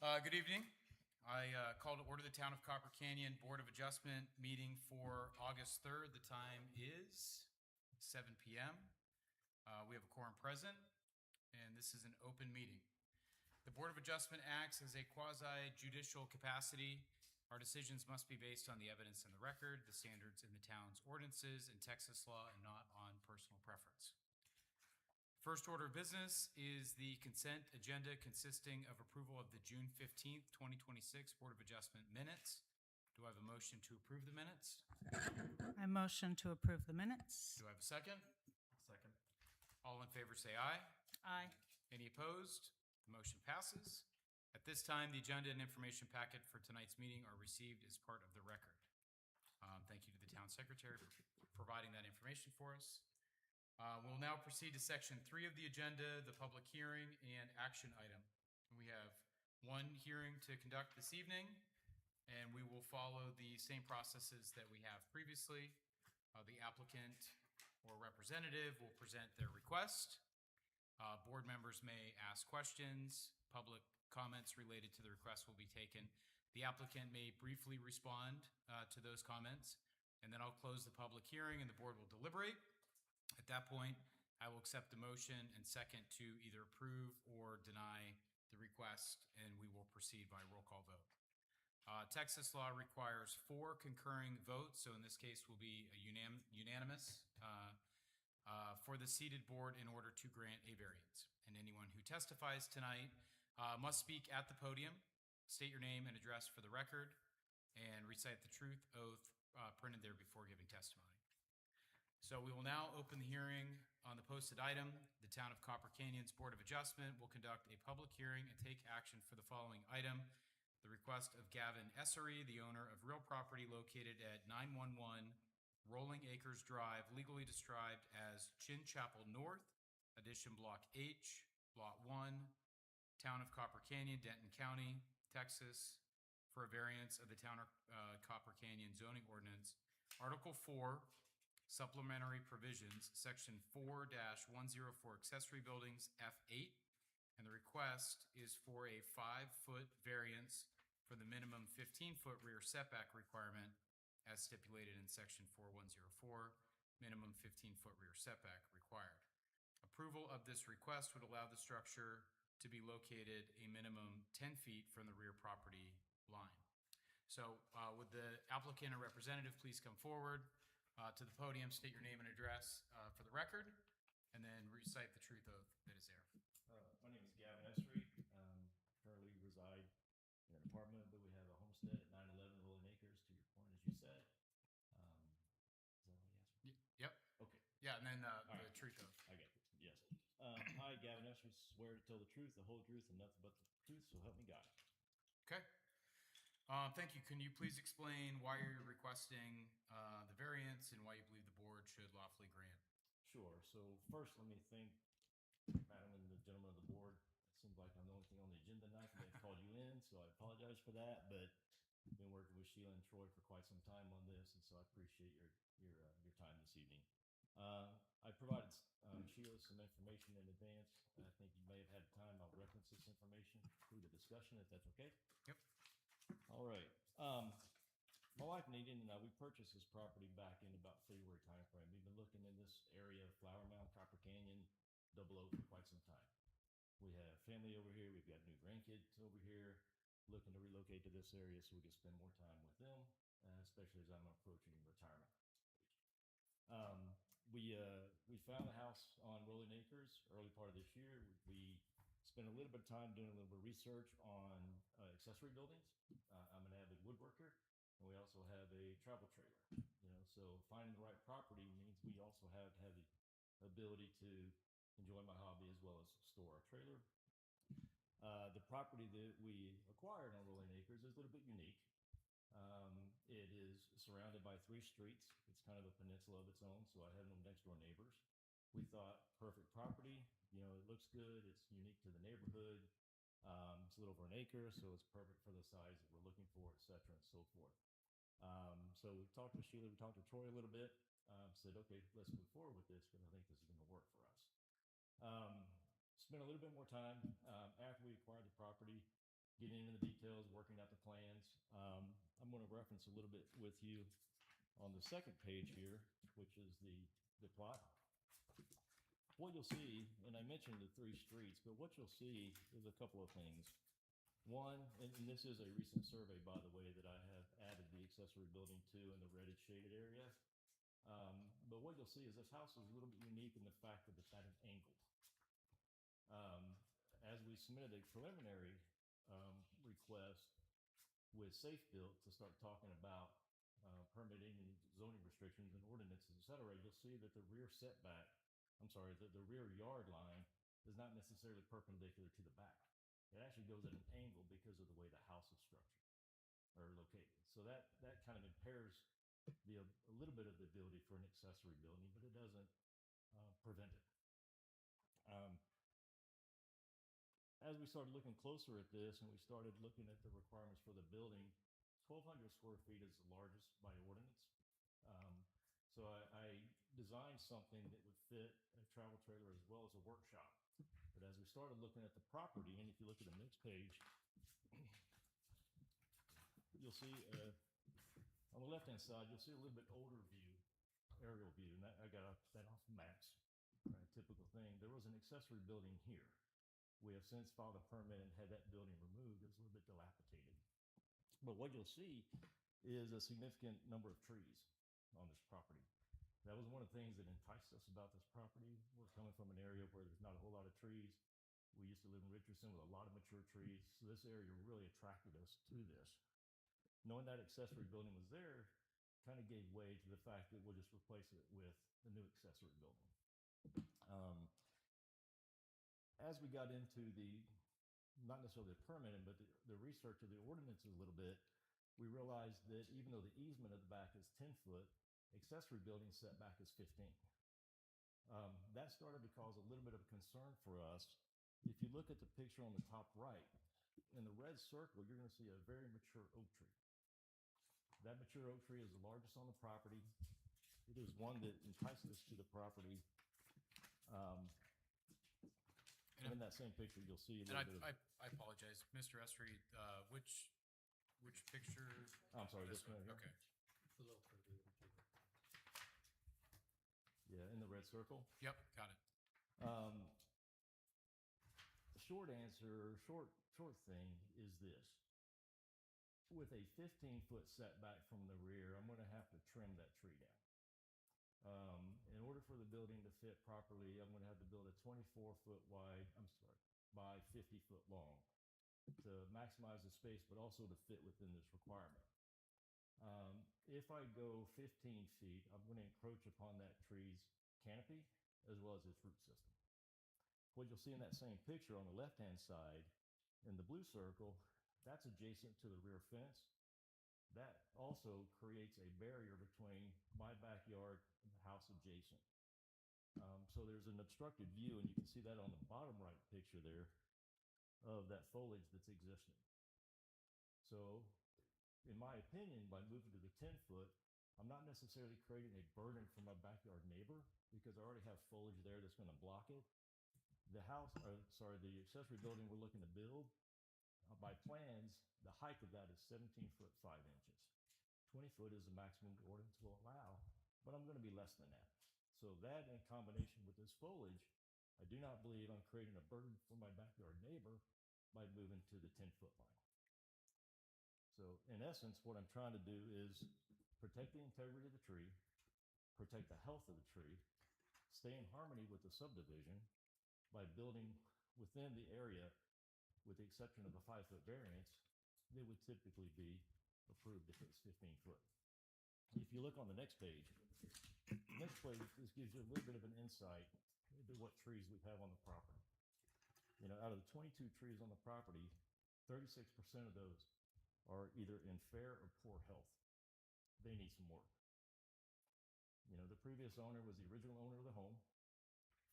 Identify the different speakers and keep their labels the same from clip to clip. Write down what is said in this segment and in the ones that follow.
Speaker 1: Good evening. I call to order the Town of Copper Canyon Board of Adjustment meeting for August 3rd. The time is 7 p.m. We have a quorum present, and this is an open meeting. The Board of Adjustment acts as a quasi-judicial capacity. Our decisions must be based on the evidence in the record, the standards in the town's ordinances, and Texas law, and not on personal preference. First order of business is the consent agenda consisting of approval of the June 15th, 2026 Board of Adjustment minutes. Do I have a motion to approve the minutes?
Speaker 2: I motion to approve the minutes.
Speaker 1: Do I have a second? Second. All in favor say aye.
Speaker 2: Aye.
Speaker 1: Any opposed? The motion passes. At this time, the agenda and information packet for tonight's meeting are received as part of the record. Thank you to the town secretary for providing that information for us. We'll now proceed to section 3 of the agenda, the public hearing and action item. We have one hearing to conduct this evening, and we will follow the same processes that we have previously. The applicant or representative will present their request. Board members may ask questions. Public comments related to the request will be taken. The applicant may briefly respond to those comments, and then I'll close the public hearing and the board will deliberate. At that point, I will accept the motion and second to either approve or deny the request, and we will proceed by roll call vote. Texas law requires 4 concurring votes, so in this case will be a unanimous for the seated board in order to grant a variance. And anyone who testifies tonight must speak at the podium, state your name and address for the record, and recite the truth oath printed there before giving testimony. So we will now open the hearing on the posted item. The Town of Copper Canyon's Board of Adjustment will conduct a public hearing and take action for the following item. The request of Gavin Essery, the owner of real property located at 911 Rolling Acres Drive, legally described as Chin Chapel North, Addition Block H, Lot 1, Town of Copper Canyon, Denton County, Texas, for a variance of the Town of Copper Canyon zoning ordinance, Article 4, Supplementary Provisions, Section 4-104 Accessory Buildings, F8, and the request is for a 5-foot variance for the minimum 15-foot rear setback requirement as stipulated in Section 4104, minimum 15-foot rear setback required. Approval of this request would allow the structure to be located a minimum 10 feet from the rear property line. So would the applicant or representative please come forward to the podium, state your name and address for the record, and then recite the truth oath that is there.
Speaker 3: My name is Gavin Essery. Currently reside in an apartment, but we have a homestead at 911 Rolling Acres, to your point, as you said. Is that what you asked me?
Speaker 1: Yep.
Speaker 3: Okay.
Speaker 1: Yeah, and then the
Speaker 3: right.
Speaker 1: truth oath.
Speaker 3: I get it. Yes. Hi, Gavin Essery. Swear to tell the truth, the whole truth, and nothing but the truth, so help me God.
Speaker 1: Okay. Thank you. Can you please explain why you're requesting the variance and why you believe the board should lawfully grant?
Speaker 3: Sure. So first, let me thank Madam and the gentlemen of the board. It seems like I'm the only thing on the agenda tonight, and they've called you in, so I apologize for that. But I've been working with Sheila and Troy for quite some time on this, and so I appreciate your time this evening. I provided Sheila some information in advance. I think you may have had time. I'll reference this information through the discussion, if that's okay.
Speaker 1: Yep.
Speaker 3: All right. My wife Nadine and I, we purchased this property back in about February timeframe. We've been looking in this area, Flower Mound, Copper Canyon, Double Oak, for quite some time. We have family over here. We've got new grandkids over here, looking to relocate to this area so we can spend more time with them, especially as I'm approaching retirement age. We found a house on Rolling Acres early part of this year. We spent a little bit of time doing a little bit of research on accessory buildings. I'm an avid woodworker, and we also have a travel trailer. So finding the right property means we also have to have the ability to enjoy my hobby as well as store our trailer. The property that we acquired on Rolling Acres is a little bit unique. It is surrounded by 3 streets. It's kind of a peninsula of its own, so I have no next door neighbors. We thought perfect property. It looks good. It's unique to the neighborhood. It's a little over an acre, so it's perfect for the size that we're looking for, et cetera, and so forth. So we talked with Sheila, we talked to Troy a little bit, said, okay, let's move forward with this because I think this is going to work for us. Spent a little bit more time after we acquired the property getting into the details, working out the plans. I'm going to reference a little bit with you on the second page here, which is the plot. What you'll see, and I mentioned the 3 streets, but what you'll see is a couple of things. One, and this is a recent survey, by the way, that I have added the accessory building to in the reddish shaded area. But what you'll see is this house is a little bit unique in the fact that it's at an angle. As we submitted a preliminary request with Safe Built to start talking about permitting and zoning restrictions and ordinances, et cetera, you'll see that the rear setback, the rear yard line is not necessarily perpendicular to the back. It actually goes at an angle because of the way the house is structured or located. So that kind of impairs a little bit of the ability for an accessory building, but it doesn't prevent it. As we started looking closer at this and we started looking at the requirements for the building, 1,200 square feet is the largest by ordinance. So I designed something that would fit a travel trailer as well as a workshop. But as we started looking at the property, and if you look at the next page, you'll see on the left-hand side, you'll see a little bit older view, aerial view, and I got that off the maps, right? Typical thing. There was an accessory building here. We have since filed a permit and had that building removed. It was a little bit dilapidated. But what you'll see is a significant number of trees on this property. That was one of the things that enticed us about this property. We're coming from an area where there's not a whole lot of trees. We used to live in Richardson with a lot of mature trees. So this area really attracted us to this. Knowing that accessory building was there kind of gave way to the fact that we'll just replace it with a new accessory building. As we got into not necessarily the permitting, but the research of the ordinances a little bit, we realized that even though the easement of the back is 10 foot, accessory building setback is 15. That started to cause a little bit of a concern for us. If you look at the picture on the top right, in the red circle, you're going to see a very mature oak tree. That mature oak tree is the largest on the property. It is one that enticed us to the property. And in that same picture, you'll see a little bit of...
Speaker 1: I apologize, Mr. Estry, which picture?
Speaker 3: I'm sorry, this one here.
Speaker 1: Okay.
Speaker 3: Yeah, in the red circle.
Speaker 1: Yep, got it.
Speaker 3: The short answer, short thing is this. With a 15-foot setback from the rear, I'm going to have to trim that tree down. In order for the building to fit properly, I'm going to have to build a 24-foot wide, by 50-foot long to maximize the space, but also to fit within this requirement. If I go 15 feet, I'm going to encroach upon that tree's canopy as well as its root system. What you'll see in that same picture on the left-hand side in the blue circle, that's adjacent to the rear fence. That also creates a barrier between my backyard and the house adjacent. So there's an obstructed view, and you can see that on the bottom right picture there of that foliage that's existing. So in my opinion, by moving to the 10-foot, I'm not necessarily creating a burden for my backyard neighbor because I already have foliage there that's going to block it. The accessory building we're looking to build, by plans, the height of that is 17 foot 5 inches. 20 foot is the maximum the ordinance will allow, but I'm going to be less than that. So that in combination with this foliage, I do not believe I'm creating a burden for my backyard neighbor by moving to the 10-foot line. So in essence, what I'm trying to do is protect the integrity of the tree, protect the health of the tree, stay in harmony with the subdivision by building within the area, with the exception of a 5-foot variance, that would typically be approved if it's 15 foot. If you look on the next page, this gives you a little bit of an insight into what trees we have on the property. You know, out of the 22 trees on the property, 36% of those are either in fair or poor health. They need some work. You know, the previous owner was the original owner of the home,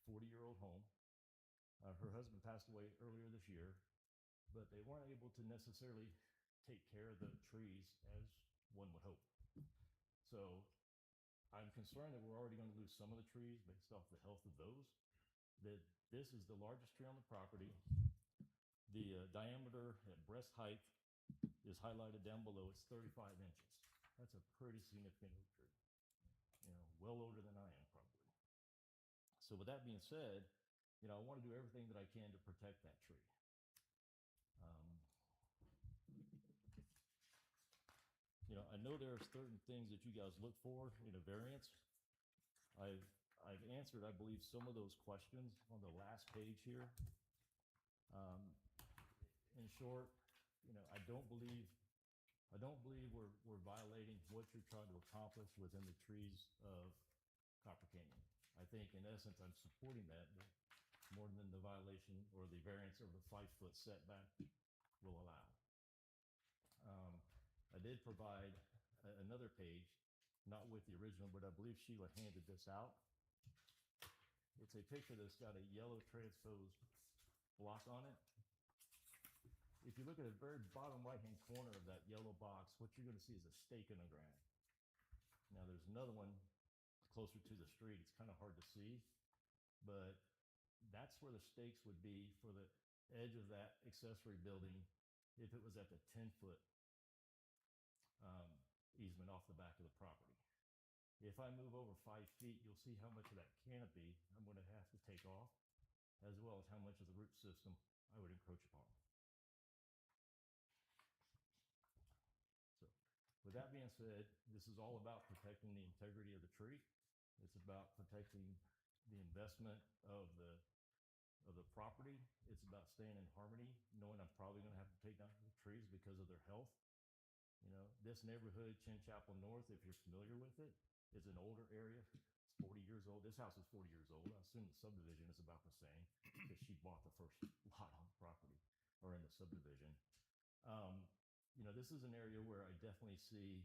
Speaker 3: 40-year-old home. Her husband passed away earlier this year, but they weren't able to necessarily take care of the trees as one would hope. So I'm concerned that we're already going to lose some of the trees based off the health of those, that this is the largest tree on the property. The diameter at breast height is highlighted down below. It's 35 inches. That's a pretty significant oak tree. Well older than I am probably. So with that being said, I want to do everything that I can to protect that tree. I know there are certain things that you guys look for in a variance. I've answered, I believe, some of those questions on the last page here. In short, I don't believe we're violating what you're trying to accomplish within the trees of Copper Canyon. I think, in essence, I'm supporting that more than the violation or the variance of the 5-foot setback will allow. I did provide another page, not with the original, but I believe Sheila handed this out. It's a picture that's got a yellow transposed block on it. If you look at the very bottom right-hand corner of that yellow box, what you're going to see is a stake in the ground. Now, there's another one closer to the street. It's kind of hard to see, but that's where the stakes would be for the edge of that accessory building if it was at the 10-foot easement off the back of the property. If I move over 5 feet, you'll see how much of that canopy I'm going to have to take off, as well as how much of the root system I would encroach upon. So, with that being said, this is all about protecting the integrity of the tree. It's about protecting the investment of the property. It's about staying in harmony, knowing I'm probably going to have to take down the trees because of their health. This neighborhood, Chin Chapel North, if you're familiar with it, is an older area. It's 40 years old. This house is 40 years old. I assume the subdivision is about the same because she bought the first lot on the property or in the subdivision. This is an area where I definitely see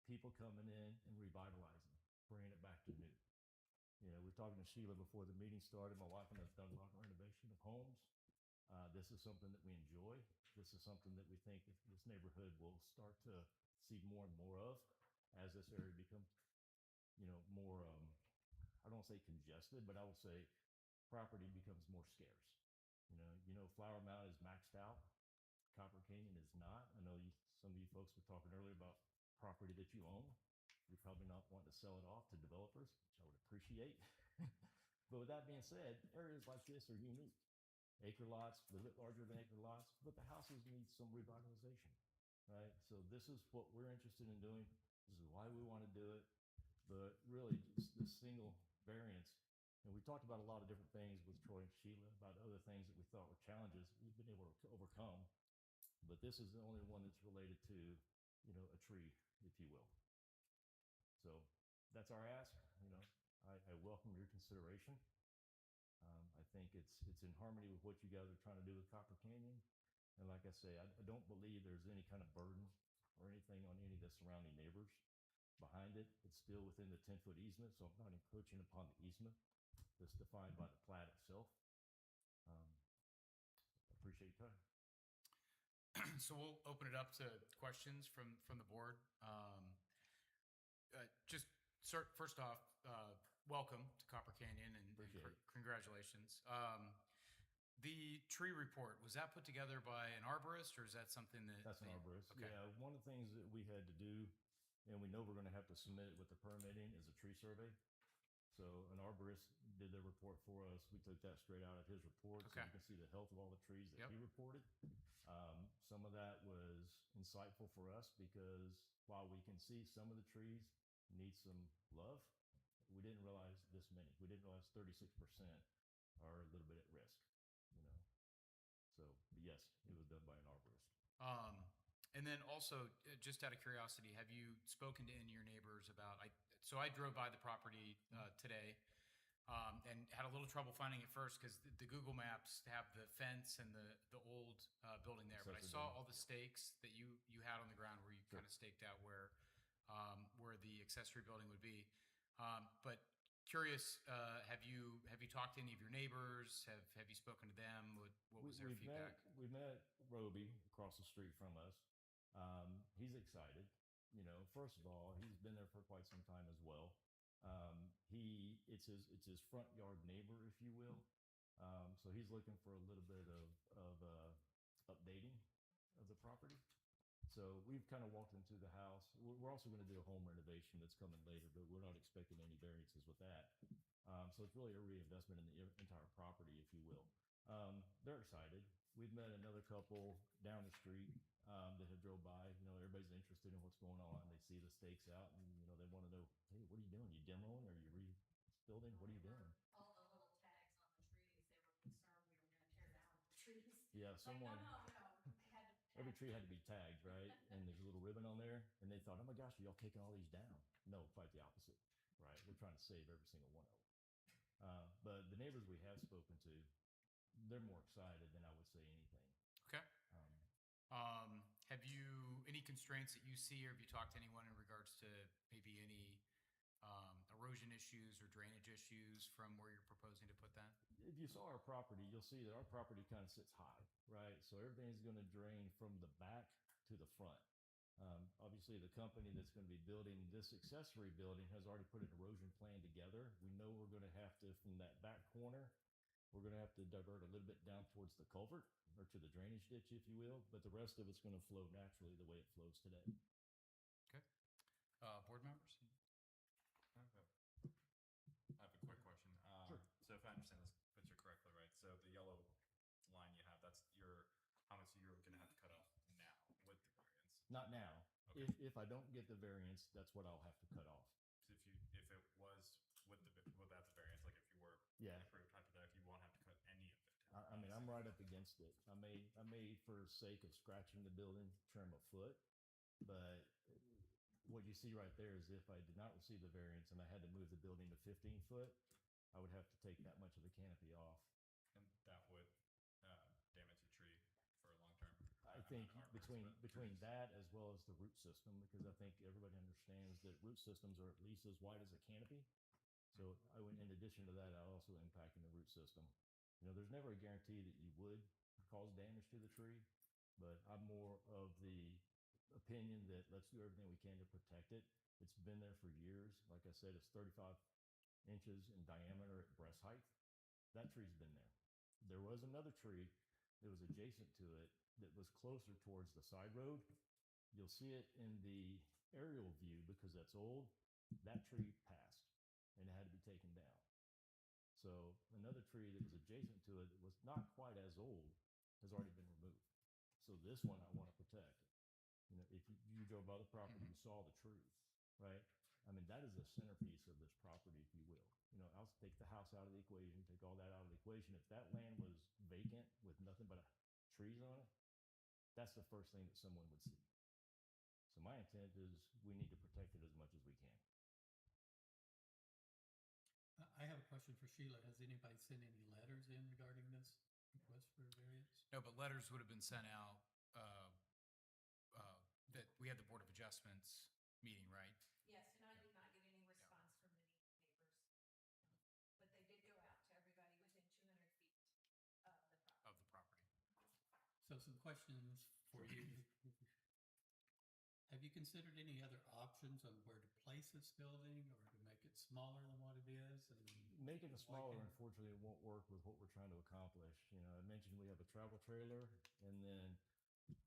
Speaker 3: people coming in and revitalizing, bringing it back to new. We were talking to Sheila before the meeting started. My wife and I have done a lot of renovation of homes. This is something that we enjoy. This is something that we think this neighborhood will start to see more and more of as this area becomes, more, I don't want to say congested, but I will say property becomes more scarce. Flower Mound is maxed out. Copper Canyon is not. I know some of you folks were talking earlier about property that you own. You're probably not wanting to sell it off to developers, which I would appreciate. But with that being said, areas like this are unique. Acre lots, a little bit larger than acre lots, but the houses need some revitalization, right? So this is what we're interested in doing. This is why we want to do it. But really, just this single variance, and we talked about a lot of different things with Troy and Sheila about other things that we thought were challenges we've been able to overcome. But this is the only one that's related to, a tree, if you will. So that's our ask. I welcome your consideration. I think it's in harmony with what you guys are trying to do with Copper Canyon. And like I say, I don't believe there's any kind of burden or anything on any of the surrounding neighbors behind it. It's still within the 10-foot easement, so I'm not encroaching upon the easement that's defined by the plat itself. Appreciate your time.
Speaker 1: So we'll open it up to questions from the board. First off, welcome to Copper Canyon and congratulations. The tree report, was that put together by an arborist or is that something that?
Speaker 3: That's an arborist.
Speaker 1: Okay.
Speaker 3: Yeah, one of the things that we had to do, and we know we're going to have to submit it with the permitting, is a tree survey. So an arborist did their report for us. We took that straight out of his report.
Speaker 1: Okay.
Speaker 3: So you can see the health of all the trees that he reported. Some of that was insightful for us because while we can see some of the trees need some love, we didn't realize this many. We didn't realize 36% are a little bit at risk, So, yes, it was done by an arborist.
Speaker 1: And then also, just out of curiosity, have you spoken to any of your neighbors about, so I drove by the property today and had a little trouble finding it first because the Google Maps have the fence and the old building there. But I saw all the stakes that you had on the ground where you kind of staked out where the accessory building would be. But curious, have you talked to any of your neighbors? Have you spoken to them? What was their feedback?
Speaker 3: We met Roby across the street from us. He's excited. First of all, he's been there for quite some time as well. It's his front yard neighbor, if you will. So he's looking for a little bit of updating of the property. So we've kind of walked them through the house. We're also going to do a home renovation that's coming later, but we're not expecting any variances with that. So it's really a reinvestment in the entire property, if you will. They're excited. We've met another couple down the street that have drove by. You know, everybody's interested in what's going on. They see the stakes out, and you know they want to know, hey, what are you doing? You demoing or you rebuilding? What are you doing?
Speaker 4: All the little tags on the trees, they were concerned we were gonna tear down the trees.
Speaker 3: Yeah,
Speaker 4: Like,
Speaker 3: someone.
Speaker 4: no, they had to.
Speaker 3: Every tree had to be tagged, right? And there's a little ribbon on there, and they thought, oh my gosh, are y'all taking all these down? No, quite the opposite, right? We're trying to save every single one of them. But the neighbors we have spoken to, they're more excited than I would say anything.
Speaker 1: Okay.
Speaker 3: Um,
Speaker 1: Have you, any constraints that you see, or have you talked to anyone in regards to maybe any erosion issues or drainage issues from where you're proposing to put that?
Speaker 3: if you saw our property, you'll see that our property kind of sits high, right? So everything's going to drain from the back to the front. Obviously, the company that's going to be building this accessory building has already put an erosion plan together. We know we're going to have to, from that back corner, we're going to have to divert a little bit down towards the culvert or to the drainage ditch, if you will, but the rest of it's going to flow naturally the way it flows today.
Speaker 1: Okay. Board members?
Speaker 5: I have a quick question.
Speaker 3: Sure.
Speaker 5: So if I understand this picture correctly, right? So the yellow line you have, that's your, how much you're going to have to cut off now with the variance.
Speaker 3: Not now.
Speaker 5: Okay.
Speaker 3: If I don't get the variance, that's what I'll have to cut off.
Speaker 5: So if it was without the variance, like if you were
Speaker 3: Yeah.
Speaker 5: approved hypothetically, you won't have to cut any of it.
Speaker 3: I mean, I'm right up against it. I may, for sake of scratching the building, trim a foot, but what you see right there is if I did not receive the variance and I had to move the building to 15 foot, I would have to take that much of the canopy off.
Speaker 5: And that would damage the tree for long term.
Speaker 3: I think between that as well as the root system, because I think everybody understands that root systems are at least as wide as a canopy. So in addition to that, I also impacting the root system. You know, there's never a guarantee that you would cause damage to the tree, but I'm more of the opinion that let's do everything we can to protect it. It's been there for years. Like I said, it's 35 inches in diameter at breast height. That tree's been there. There was another tree that was adjacent to it that was closer towards the side road. You'll see it in the aerial view because that's old. That tree passed and it had to be taken down. So another tree that was adjacent to it that was not quite as old has already been removed. So this one I want to protect. You know, if you drove by the property, you saw the tree, right? I mean, that is the centerpiece of this property, if you will. You know, I'll take the house out of the equation, take all that out of the equation. If that land was vacant with nothing but trees on it, that's the first thing that someone would see. So my intent is we need to protect it as much as we can.
Speaker 6: I have a question for Sheila. Has anybody sent any letters in regarding this request for a variance?
Speaker 1: No, but letters would have been sent out, that we had the Board of Adjustments meeting, right?
Speaker 4: Yes, and I did not get any response from any neighbors. But they did go out to everybody within 200 feet of the property.
Speaker 1: Of the property.
Speaker 6: So some questions for you. Have you considered any other options on where to place this building or to make it smaller than what it is? And
Speaker 3: Making it smaller,
Speaker 6: Why can't-
Speaker 3: unfortunately, won't work with what we're trying to accomplish. You know, I mentioned we have a travel trailer, and then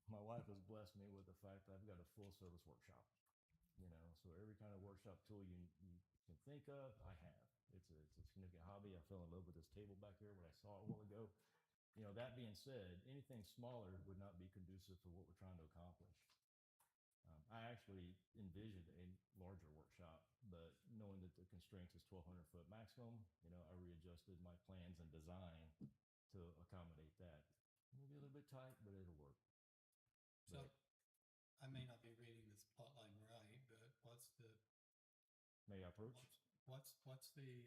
Speaker 3: my wife has blessed me with the fact that I've got a full service workshop. You know, so every kind of workshop tool you can think of, I have. It's a significant hobby. I fell in love with this table back here, what I saw a while ago. You know, that being said, anything smaller would not be conducive for what we're trying to accomplish. I actually envisioned a larger workshop, but knowing that the constraints is 1,200 foot maximum, you know, I readjusted my plans and design to accommodate that. It'll be a little bit tight, but it'll work.
Speaker 6: So I may not be reading this plot line right, but what's the
Speaker 3: May I approach?
Speaker 6: what's the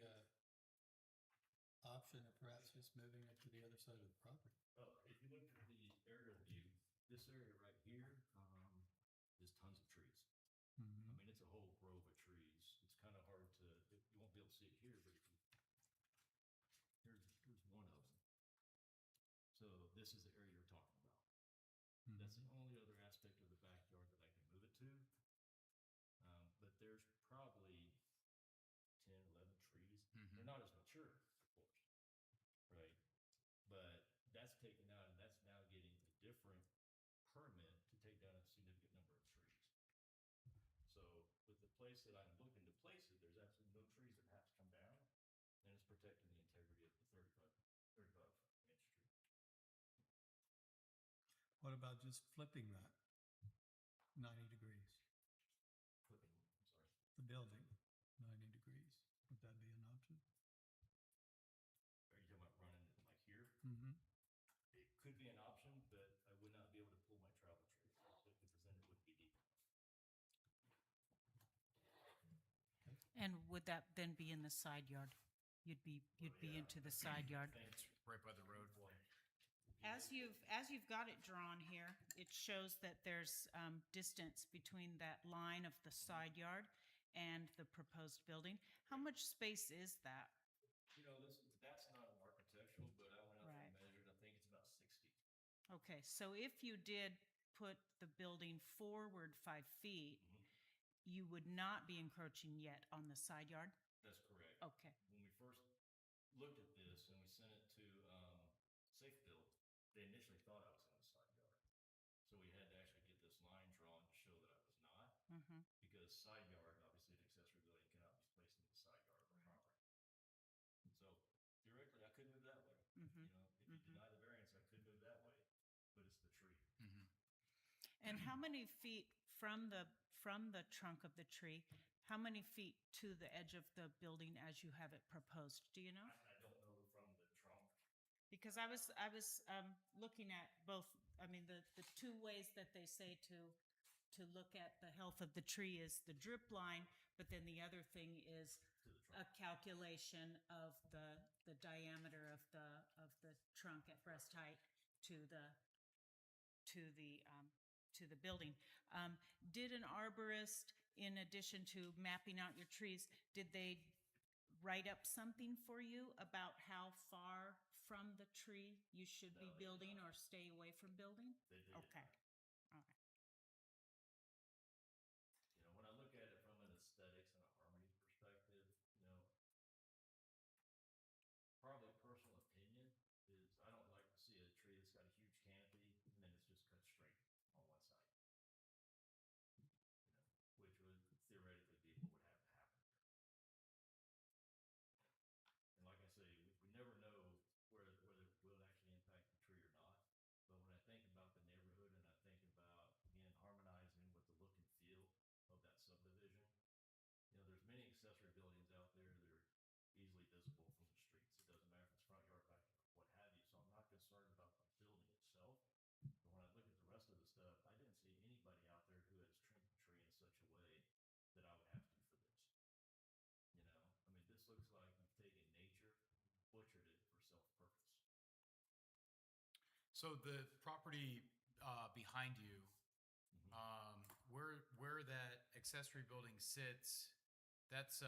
Speaker 6: option of perhaps just moving it to the other side of the property?
Speaker 3: If you look at the aerial view, this area right here is tons of trees. I mean, it's a whole grove of trees. It's kind of hard to, you won't be able to see it here, but here's one of them. So this is the area you're talking about. That's the only other aspect of the backyard that I can move it to. But there's probably 10, 11 trees. They're not as mature, of course, right? But that's taken out, and that's now getting a different said, I'm looking to place it, there's absolutely no trees that have to come down, and it's protecting the integrity of the 35 Main Street.
Speaker 6: What about just flipping that 90 degrees?
Speaker 3: Flipping, I'm sorry.
Speaker 6: The building, 90 degrees. Would that be an option?
Speaker 3: Are you talking about running it like here?
Speaker 6: Mm-hmm.
Speaker 3: It could be an option, but I would not be able to pull my travel trailer because then it wouldn't be deep enough.
Speaker 2: And would that then be in the side yard? You'd be
Speaker 3: Yeah.
Speaker 2: into the side yard.
Speaker 1: It's right by the road.
Speaker 2: As you've got it drawn here, it shows that there's distance between that line of the side yard and the proposed building. How much space is that?
Speaker 3: You know, that's not an architectural, but I went out there and measured, I think it's about 60.
Speaker 2: Okay, so if you did put the building forward 5 feet, you would not be encroaching yet on the side yard?
Speaker 3: That's correct.
Speaker 2: Okay,
Speaker 3: When we first looked at this and we sent it to Safe Build, they initially thought I was in the side yard. So we had to actually get this line drawn to show that I was not,
Speaker 2: mm-hmm.
Speaker 3: because side yard, obviously an accessory building cannot be placed in the side yard of a property. So theoretically, I could move that way.
Speaker 2: Mm-hmm.
Speaker 3: You know, if you deny the variance, I could move that way, but it's the tree.
Speaker 2: And how many feet from the trunk of the tree, how many feet to the edge of the building as you have it proposed? Do you know?
Speaker 3: I don't know from the trunk.
Speaker 2: Because I was looking at both, I mean, the two ways that they say to look at the health of the tree is the drip line, but then the other thing is a calculation of the diameter of the trunk at breast height to the building. Did an arborist, in addition to mapping out your trees, did they write up something for you about how far from the tree you should be building or stay away from building?
Speaker 3: They did.
Speaker 2: Okay, all right.
Speaker 3: You know, when I look at it from an aesthetics and a harmony perspective, you know, probably personal opinion is I don't like to see a tree that's got a huge canopy and then it's just cut straight on one side. You know, which would theoretically be what would have to happen. And like I say, we never know whether it will actually impact the tree or not. But when I think about the neighborhood and I think about, again, harmonizing with the look and feel of that subdivision, you know, there's many accessory buildings out there that are easily visible from the streets. It doesn't matter if it's front yard, back yard, what have you. So I'm not concerned about the building itself. But when I look at the rest of the stuff, I didn't see anybody out there who has trimmed the tree in such a way that I would have to for this. You know, I mean, this looks like you've taken nature, butchered it for self-purpose.
Speaker 1: So the property behind you, where that accessory building sits, that's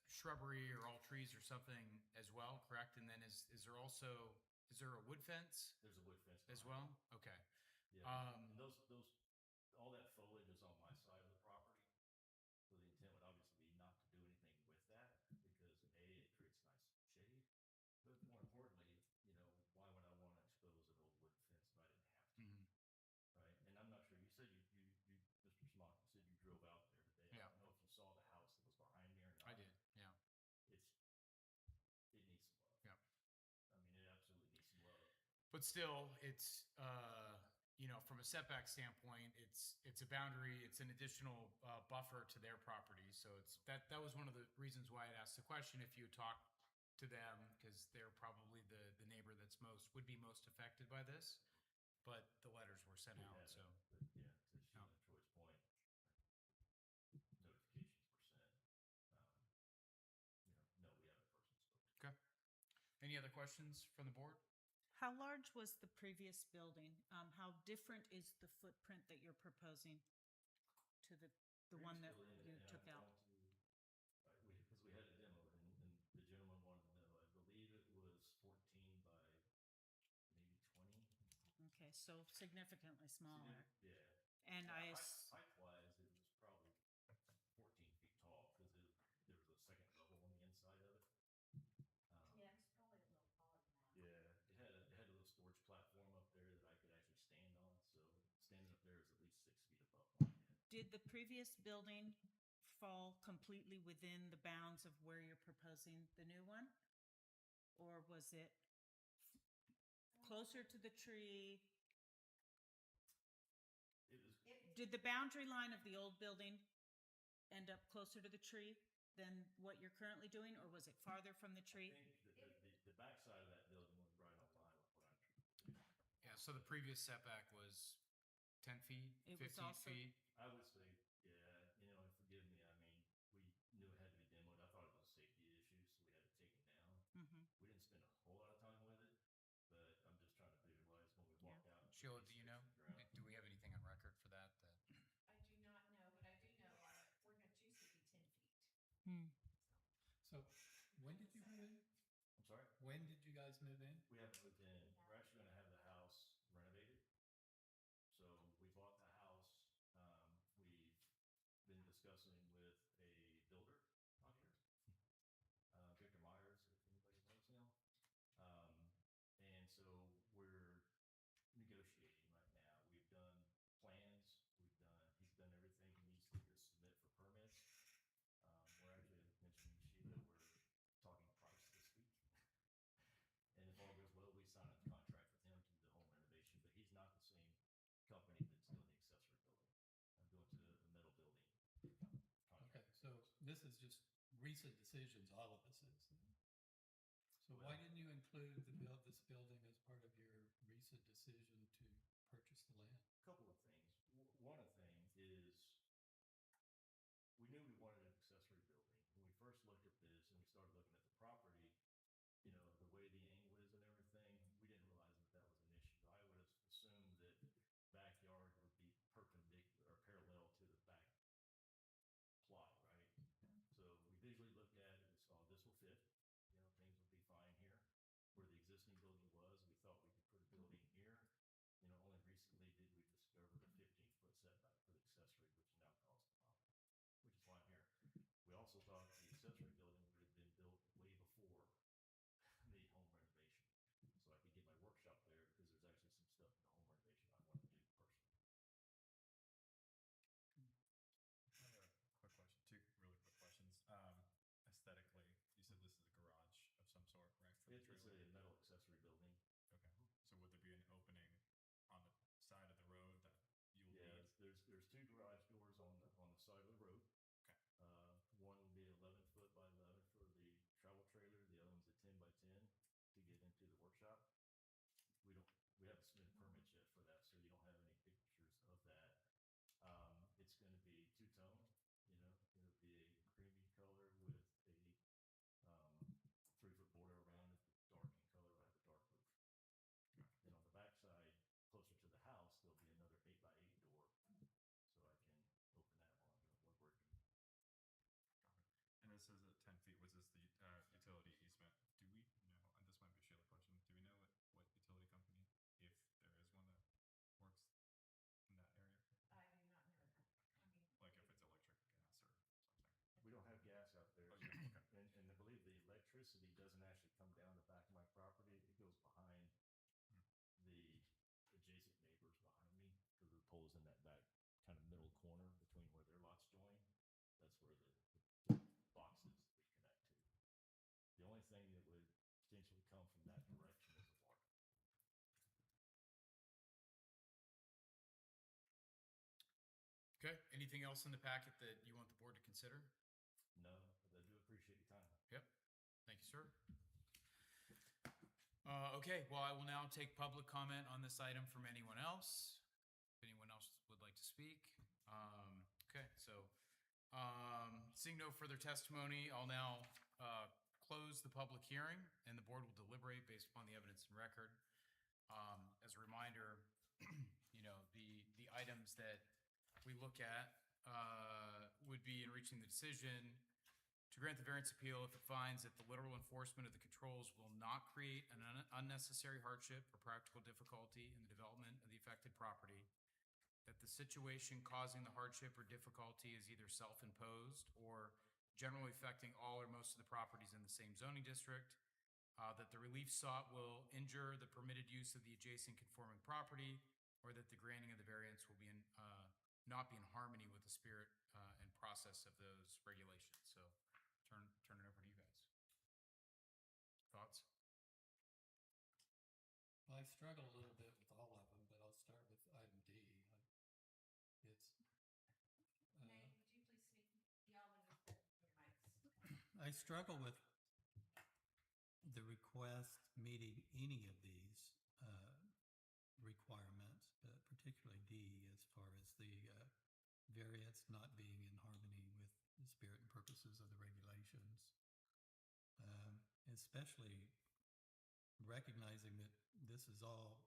Speaker 1: shrubbery or all trees or something as well, correct? And then is there a wood fence
Speaker 3: There's a wood fence
Speaker 1: as
Speaker 3: behind
Speaker 1: well? Okay.
Speaker 3: it. Yeah, and those, all that foliage is on my side of the property. So the intent would obviously be not to do anything with that because A, it creates nice shade. But more importantly, you know, why would I want to expose an old wood fence if I didn't have to?
Speaker 1: Mhm.
Speaker 3: Right? And I'm not sure, you said Mr. Smock, you said you drove out there today.
Speaker 1: Yeah.
Speaker 3: I don't know if you saw the house that was behind me or not.
Speaker 1: I did, yeah.
Speaker 3: It needs some love.
Speaker 1: Yeah.
Speaker 3: I mean, it absolutely needs some love.
Speaker 1: But still, it's, you know, from a setback standpoint, it's a boundary, it's an additional buffer to their property. So that was one of the reasons why I asked the question, if you talked to them, because they're probably the neighbor would be most affected by this. But the letters were sent
Speaker 3: We
Speaker 1: out,
Speaker 3: haven't,
Speaker 1: so.
Speaker 3: but yeah, to Sheila and Troy's point, notifications were sent. You know, no, we haven't personally spoken.
Speaker 1: Okay. Any other questions from the board?
Speaker 2: How large was the previous building? How different is the footprint that you're proposing to the one that
Speaker 3: Previous building,
Speaker 2: you
Speaker 3: and
Speaker 2: took
Speaker 3: I'm
Speaker 2: out?
Speaker 3: going to, because we had a demo, and the gentleman wanted to know, I believe it was 14 by maybe 20.
Speaker 2: Okay, so significantly smaller.
Speaker 3: Yeah.
Speaker 2: And I,
Speaker 3: Height-wise, it was probably 14 feet tall because there was a second level on the inside of it.
Speaker 4: Yeah, it's probably a little taller than that.
Speaker 3: Yeah, it had a little storage platform up there that I could actually stand on. So standing up there is at least 6 feet above my head.
Speaker 2: did the previous building fall completely within the bounds of where you're proposing the new one? Or was it closer to the tree?
Speaker 3: It was,
Speaker 2: Did the boundary line of the old building end up closer to the tree than what you're currently doing, or was it farther from the
Speaker 3: I
Speaker 2: tree?
Speaker 3: think the backside of that building was right on line with what I'm.
Speaker 1: Yeah, so the previous setback was 10 feet,
Speaker 2: It was
Speaker 1: 15
Speaker 2: also-
Speaker 1: feet?
Speaker 3: I would say, yeah, you know, and forgive me, I mean, we knew it had to be demoed. I thought it was a safety issue, so we had to take it down.
Speaker 2: Mhm.
Speaker 3: We didn't spend a whole lot of time with it, but I'm just trying to visualize when we walked out. and
Speaker 1: Sheila,
Speaker 3: put
Speaker 1: do
Speaker 3: these
Speaker 1: you know?
Speaker 3: sticks in the ground.
Speaker 1: Do we have anything on record for that?
Speaker 4: I do not know, but I do know our ordinance used to be 10 feet.
Speaker 2: Hmm.
Speaker 6: So when did you move in?
Speaker 3: I'm sorry?
Speaker 6: When did you guys move in?
Speaker 3: We haven't moved in. We're actually gonna have the house renovated. So we bought the house. We've been discussing with a builder out here. Victor Myers, if anybody knows him. And so we're negotiating right now. We've done plans. He's done everything he needs to submit for permits. We're actually, as mentioned, Sheila, we're talking price this week. And if all goes well, we sign a contract with him to do the home renovation, but he's not the same company that's doing the accessory building. I'm doing to the metal building
Speaker 6: Okay,
Speaker 3: contract.
Speaker 6: so this is just recent decisions, all of this is. So why didn't you include this building as part of your recent decision to purchase the land?
Speaker 3: Couple of things. One thing is, we knew we wanted an accessory building. When we first looked at this and we started looking at the property, you know, the way the angle is and everything, we didn't realize that that was an issue. I would have assumed that backyard would be perpendicular or parallel to the back plot, right? So we visually looked at it and saw this will fit, you know, things will be fine here. Where the existing building was, we thought we could put a building here. You know, only recently did we discover the 15-foot setback for the accessory, which now caused a problem, which is why I'm here. We also thought the accessory building would have been built way before the home renovation. So I could get my workshop there because there's actually some stuff in the home renovation I want to do personally.
Speaker 5: I have a quick question, two really quick questions. Aesthetically, you said this is a garage of some sort, correct? For the
Speaker 3: It's a
Speaker 5: trailer?
Speaker 3: metal accessory building.
Speaker 5: Okay, so would there be an opening on the side of the road that you will
Speaker 3: Yeah,
Speaker 5: need?
Speaker 3: there's two garage doors on the side of the road.
Speaker 5: Okay.
Speaker 3: One will be 11-foot by 11 for the travel trailer. The other one's a 10 by 10 to get into the workshop. We haven't submitted permits yet for that, so you don't have any pictures of that. It's going to be two-tone. You know, it'll be a creamy color with a 3-foot border around it. The dark in color will have a dark roof. Then on the back side, closer to the house, there'll be another 8x8 door, so I can open that while I'm doing woodworking.
Speaker 5: And this is at 10 feet, was this the utility easement? Do we know, and this might be a Sheila question, do we know what utility company, if there is one that works in that area?
Speaker 4: I do not know that. I mean,
Speaker 5: Like if it's electric, gas, or something?
Speaker 3: We don't have gas out there.
Speaker 5: Oh, you don't? Okay.
Speaker 3: And I believe the electricity doesn't actually come down the back of my property. It goes behind the adjacent neighbors behind me, because the pole's in that back kind of middle corner between where their lots join. That's where the boxes that we connect to. The only thing that would potentially come from that direction is the water.
Speaker 1: Okay, anything else in the packet that you want the board to consider?
Speaker 3: No, but I do appreciate your time.
Speaker 1: Yep, thank you, sir. Okay, well, I will now take public comment on this item from anyone else. If anyone else would like to speak. Okay, so seeing no further testimony, I'll now close the public hearing, and the board will deliberate based upon the evidence and record. As a reminder, you know, the items that we look at would be in reaching the decision to grant the variance appeal if it finds that the literal enforcement of the controls will not create an unnecessary hardship or practical difficulty in the development of the affected property, that the situation causing the hardship or difficulty is either self-imposed or generally affecting all or most of the properties in the same zoning district, that the relief sought will injure the permitted use of the adjacent conforming property, or that the granting of the variance will be in not be in harmony with the spirit and process of those regulations. So turn it over to you guys. Thoughts?
Speaker 6: Well, I struggle a little bit with all of them, but I'll start with item D. It's,
Speaker 4: Nate, would you please speak? Y'all move your mics.
Speaker 6: I struggle with the request meeting any of these requirements, but particularly D, as far as the variance not being in harmony with the spirit and purposes of the regulations. Especially recognizing that this is all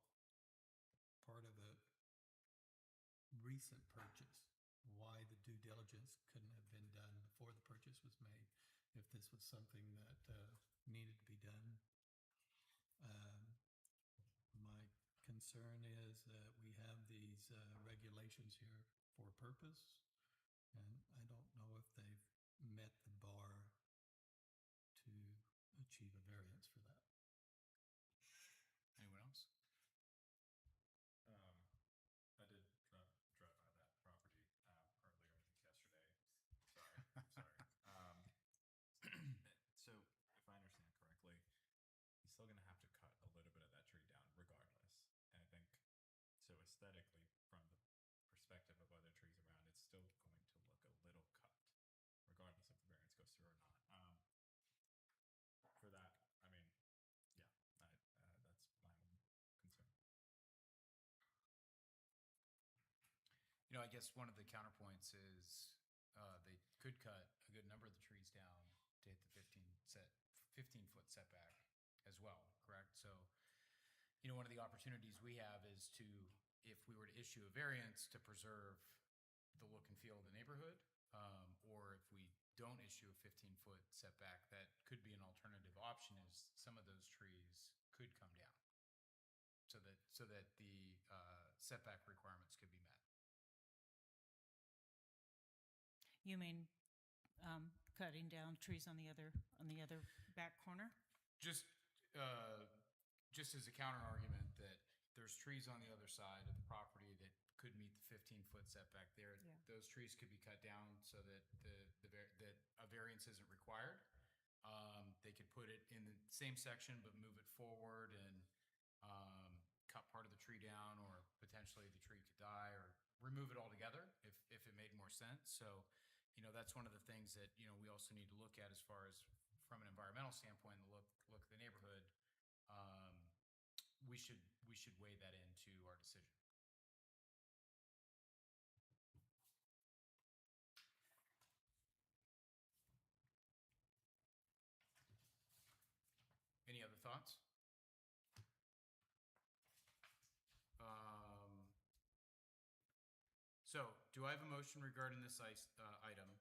Speaker 6: part of a recent purchase. Why the due diligence couldn't have been done before the purchase was made, if this was something that needed to be done. My concern is that we have these regulations here for a purpose, and I don't know if they've met the bar to achieve a variance for that.
Speaker 1: Anyone else?
Speaker 5: I did drive by that property earlier, I think yesterday. Sorry. So if I understand correctly, he's still going to have to cut a little bit of that tree down regardless. And I think, so aesthetically, from the perspective of other trees around, it's still going to look a little cut, regardless if the variance goes through or not. For that, I mean, yeah, that's my own concern.
Speaker 1: You know, I guess one of the counterpoints is they could cut a good number of the trees down to hit the 15-foot setback as well, correct? So, you know, one of the opportunities we have is to, if we were to issue a variance to preserve the look and feel of the neighborhood, or if we don't issue a 15-foot setback, that could be an alternative option, is some of those trees could come down so that the setback requirements could be met.
Speaker 2: You mean cutting down trees on the other back corner?
Speaker 1: Just as a counter argument that there's trees on the other side of the property that could meet the 15-foot setback there.
Speaker 2: Yeah.
Speaker 1: Those trees could be cut down so that that a variance isn't required. They could put it in the same section but move it forward and cut part of the tree down, or potentially the tree could die, or remove it altogether if it made more sense. So, you know, that's one of the things that, you know, we also need to look at as far as from an environmental standpoint, the look of the neighborhood. We should weigh that into our decision. Any other thoughts? So, do I have a motion regarding this item?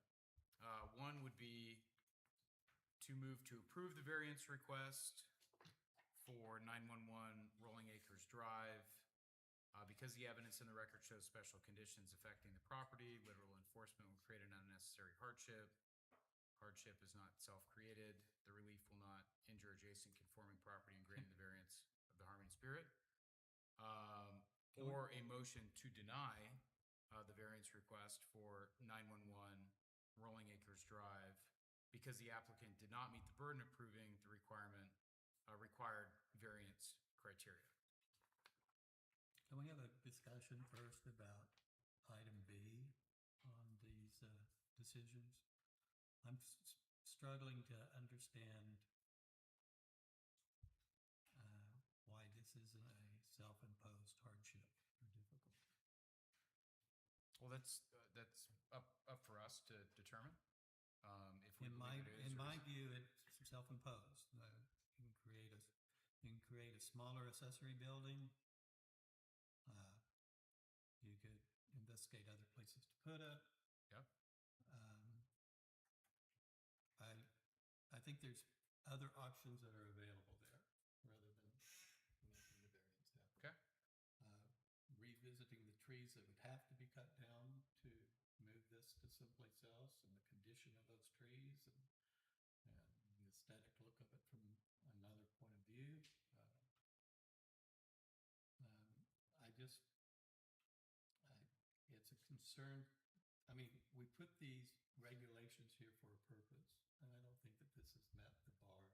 Speaker 1: One would be to move to approve the variance request for 911 Rolling Acres Drive. Because the evidence in the record shows special conditions affecting the property, literal enforcement will create an unnecessary hardship. Hardship is not self-created. The relief will not injure adjacent conforming property and granting the variance of the harmony spirit. Or a motion to deny the variance request for 911 Rolling Acres Drive because the applicant did not meet the burden of proving the required variance criteria.
Speaker 6: Can we have a discussion first about item B on these decisions? I'm struggling to understand why this isn't a self-imposed hardship or difficulty.
Speaker 1: Well, that's up for us to determine. If we
Speaker 6: In
Speaker 1: believe it is or
Speaker 6: my
Speaker 1: isn't.
Speaker 6: view, it's self-imposed. You can create a smaller accessory building. You could investigate other places to put it.
Speaker 1: Yep.
Speaker 6: I think there's other options that are available there rather than making the variance happen.
Speaker 1: Okay.
Speaker 6: Revisiting the trees that would have to be cut down to move this to someplace else, and the condition of those trees, and the aesthetic look of it from another point of view. concerned, I mean, we put these regulations here for a purpose, and I don't think that this has met the bar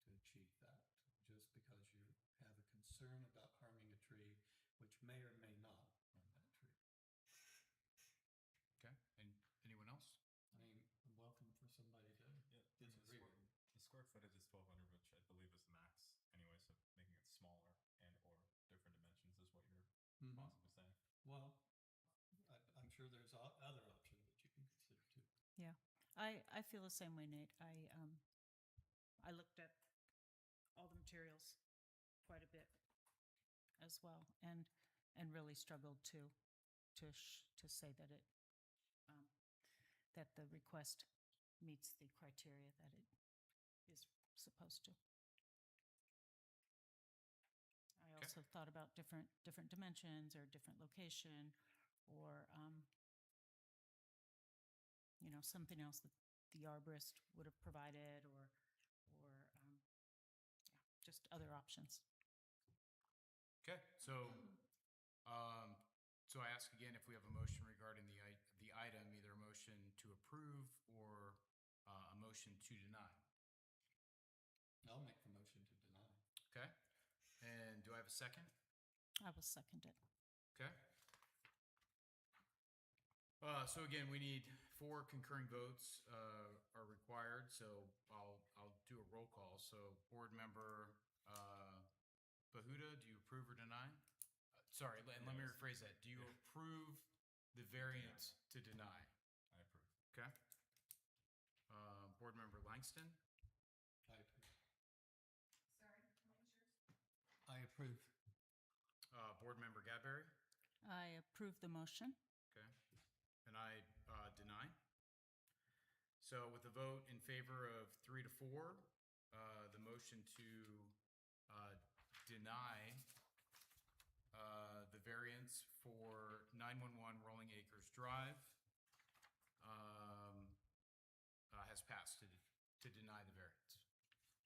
Speaker 6: to achieve that. Just because you have a concern about harming a tree, which may or may not harm that tree.
Speaker 1: Okay, and anyone else?
Speaker 6: I mean, I'm welcome for somebody to disagree with me.
Speaker 5: The square footage is 1,200, which I believe is the max anyway, so making it smaller and or different dimensions is what you're
Speaker 6: Mhm.
Speaker 5: possibly saying.
Speaker 6: Well, I'm sure there's other options that you can consider too.
Speaker 2: Yeah, I feel the same way, Nate. I looked at all the materials quite a bit as well, and really struggled to say that um, that the request meets the criteria that it is supposed to. I also thought about different dimensions or different location, or something else that the arborist would have provided, or just other options.
Speaker 1: Okay, so I ask again if we have a motion regarding the item, either a motion to approve or a motion to deny.
Speaker 6: I'll make the motion to deny.
Speaker 1: Okay, and do I have a second?
Speaker 2: I will second it.
Speaker 1: Okay. So again, we need 4 concurring votes are required, so I'll do a roll call. So Board Member Bahuda, do you approve or deny? Sorry, and let me rephrase that. Do you approve the variance to deny?
Speaker 5: I approve.
Speaker 1: Okay. Board Member Langston?
Speaker 6: I approve.
Speaker 4: Sorry, what was yours?
Speaker 6: I approve.
Speaker 1: Board Member Gadberry?
Speaker 2: I approve the motion.
Speaker 1: Okay. And I deny. So with a vote in favor of 3 to 4, the motion to deny the variance for 911 Rolling Acres Drive has passed to deny the variance.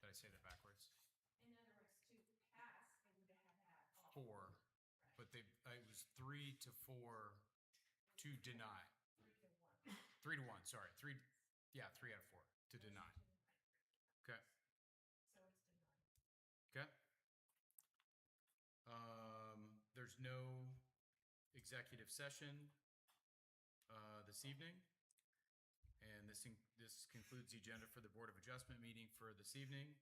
Speaker 1: Did I say that backwards?
Speaker 4: In other words, to pass, it would have had all.
Speaker 1: 4, but it was 3 to 4 to deny.
Speaker 4: 3 to 1.
Speaker 1: 3 to 1, sorry. 3 out of 4 to deny. Okay.
Speaker 4: So it's denied.
Speaker 1: Okay. There's no executive session this evening. And this concludes the agenda for the Board of Adjustment meeting for this evening.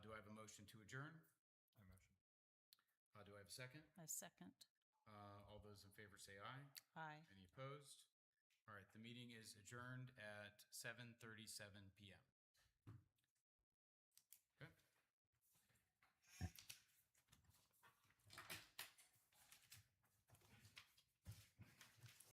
Speaker 1: Do I have a motion to adjourn?
Speaker 5: I motion.
Speaker 1: Do I have a second?
Speaker 2: A second.
Speaker 1: All those in favor say aye.
Speaker 2: Aye.
Speaker 1: Any opposed? All right, the meeting is adjourned at 7:37 p.m.